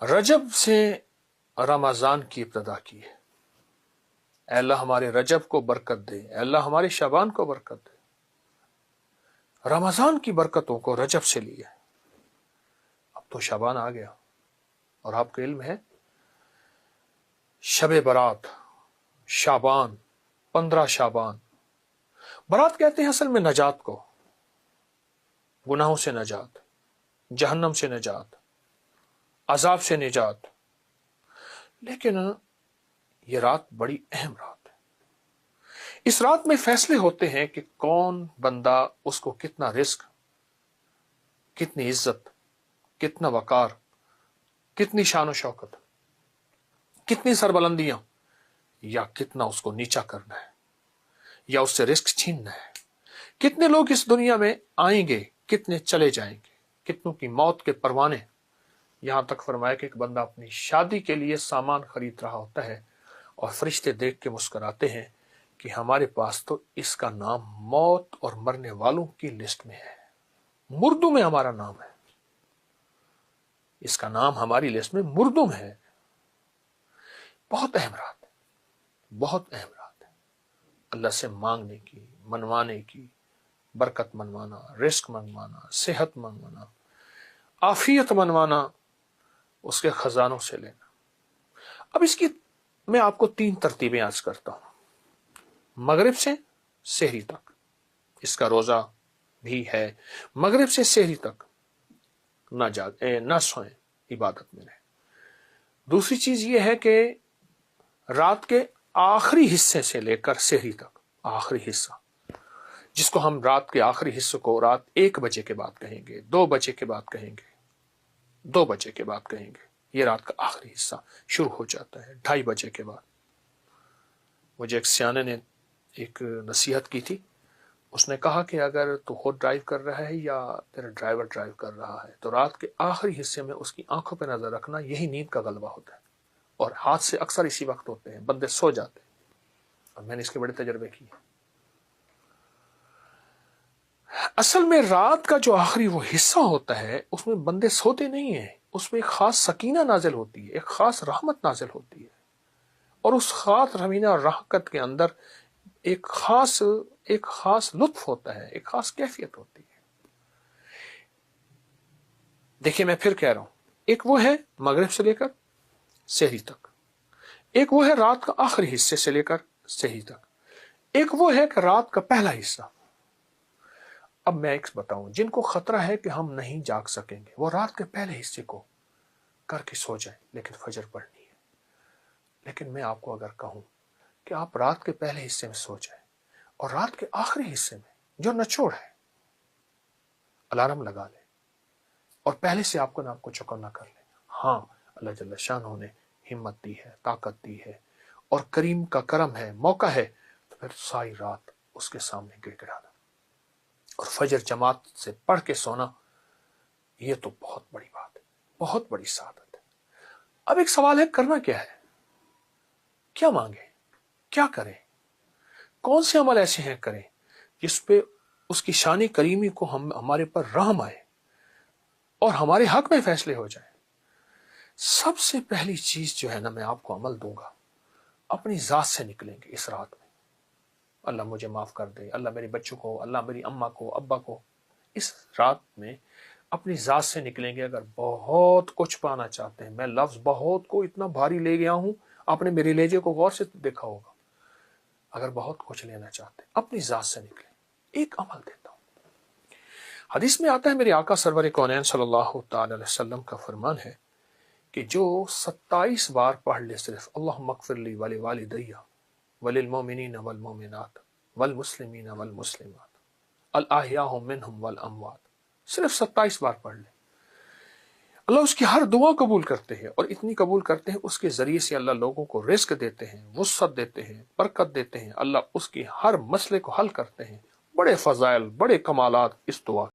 رجب سے رمضان کی ابتدا کی ہے۔ اے اللہ ہمارے رجب کو برکت دے، اے اللہ ہمارے شعبان کو برکت دے۔ رمضان کی برکتوں کو رجب سے لی ہے۔ اب تو شعبان آ گیا، اور آپ کو علم ہے شب برات شعبان 15 شعبان، برات کہتے ہیں اصل میں نجات کو، گناہوں سے نجات، جہنم سے نجات، عذاب سے نجات۔ لیکن یہ رات بڑی اہم رات ہے۔ اس رات میں فیصلے ہوتے ہیں کہ کون بندہ اس کو کتنا رزق، کتنی عزت، کتنا وقار، کتنی شان و شوکت، کتنی سربلندیاں، یا کتنا اس کو نیچا کرنا ہے، یا اس سے رزق چھیننا ہے۔ کتنے لوگ اس دنیا میں آئیں گے، کتنے چلے جائیں گے، کتنوں کی موت کے پروانے۔ یہاں تک فرمایا کہ ایک بندہ اپنی شادی کے لیے سامان خرید رہا ہوتا ہے اور فرشتے دیکھ کے مسکراتے ہیں کہ ہمارے پاس تو اس کا نام موت اور مرنے والوں کی لسٹ میں ہے، مردوں میں ہمارا نام ہے، اس کا نام ہماری لسٹ میں مردوں میں ہے۔ بہت اہم رات ہے، بہت اہم رات ہے۔ اللہ سے مانگنے کی، منوانے کی، برکت منوانا، رزق منوانا، صحت منوانا، عافیت منوانا، اس کے خزانوں سے لینا۔ اب اس کی میں آپ کو 3 ترتیبیں عرض کرتا ہوں۔ مغرب سے سحری تک اس کا روزہ بھی ہے، مغرب سے سحری تک نہ سوئیں، عبادت میں رہیں۔ دوسری چیز یہ ہے کہ رات کے آخری حصے سے لے کر سحری تک، آخری حصہ جس کو ہم رات کے آخری حصے کو رات 1 بجے کے بعد کہیں گے، 2 بجے کے بعد کہیں گے، 2 بجے کے بعد کہیں گے، یہ رات کا آخری حصہ شروع ہو جاتا ہے 2:30 بجے کے بعد۔ مجھے ایک سیانے نے ایک نصیحت کی تھی، اس نے کہا کہ اگر تو خود ڈرائیو کر رہا ہے یا تیرا ڈرائیور ڈرائیو کر رہا ہے تو رات کے آخری حصے میں اس کی آنکھوں پہ نظر رکھنا، یہی نیند کا غلبہ ہوتا ہے، اور حادثے اکثر اسی وقت ہوتے ہیں، بندے سو جاتے ہیں، اور میں نے اس کے بڑے تجربے کیے۔ اصل میں رات کا جو آخری وہ حصہ ہوتا ہے اس میں بندے سوتے نہیں ہیں، اس میں ایک خاص سکینہ نازل ہوتی ہے، ایک خاص رحمت نازل ہوتی ہے، اور اس خاص رحمینہ اور رحمت کے اندر ایک خاص لطف ہوتا ہے، ایک خاص کیفیت ہوتی ہے۔ دیکھیں میں پھر کہہ رہا ہوں، ایک وہ ہے مغرب سے لے کر سحری تک، ایک وہ ہے رات کا آخری حصے سے لے کر سحری تک، ایک وہ ہے کہ رات کا پہلا حصہ۔ اب میں ایک بتاؤں، جن کو خطرہ ہے کہ ہم نہیں جاگ سکیں گے وہ رات کے پہلے حصے کو کر کے سو جائیں، لیکن فجر پڑھنی ہے۔ لیکن میں آپ کو اگر کہوں کہ آپ رات کے پہلے حصے میں سو جائیں اور رات کے آخری حصے میں جو نچوڑ ہے الارم لگا لیں اور پہلے سے آپ کو چوکنا کر لیں۔ ہاں، اللہ جل شانہ نے ہمت دی ہے، طاقت دی ہے، اور کریم کا کرم ہے، موقع ہے، تو پھر ساری رات اس کے سامنے گر گرانا اور فجر جماعت سے پڑھ کے سونا، یہ تو بہت بڑی بات ہے، بہت بڑی سعادت ہے۔ اب ایک سوال ہے، کرنا کیا ہے؟ کیا مانگیں؟ کیا کریں؟ کون سے عمل ایسے ہیں کریں جس پہ اس کی شان کریمی کو ہمارے پر رحم آئے اور ہمارے حق میں فیصلے ہو جائیں؟ سب سے پہلی چیز جو ہے نا، میں آپ کو عمل دوں گا، اپنی ذات سے نکلیں گے اس رات میں۔ اللہ مجھے معاف کر دے، اللہ میرے بچوں کو، اللہ میری اماں کو، ابا کو۔ اس رات میں اپنی ذات سے نکلیں گے۔ اگر بہت کچھ پانا چاہتے ہیں، میں لفظ بہت کو اتنا بھاری لے گیا ہوں، آپ نے میرے لہجے کو غور سے دیکھا ہوگا۔ اگر بہت کچھ لینا چاہتے ہیں اپنی ذات سے نکلیں۔ ایک عمل دیتا ہوں، حدیث میں آتا ہے، میرے آقا سرور کونین صلی اللہ تعالی علیہ وسلم کا فرمان ہے کہ جو 27 بار پڑھ لے صرف اللہم اغفر لی ولوالدی وللمؤمنین والمؤمنات والمسلمین والمسلمات الاحیاء منہم والاموات، صرف 27 بار پڑھ لے، اللہ اس کی ہر دعا قبول کرتے ہیں، اور اتنی قبول کرتے ہیں اس کے ذریعے سے اللہ لوگوں کو رزق دیتے ہیں، وسعت دیتے ہیں، برکت دیتے ہیں، اللہ اس کی ہر مسئلے کو حل کرتے ہیں۔ بڑے فضائل، بڑے کمالات اس دعا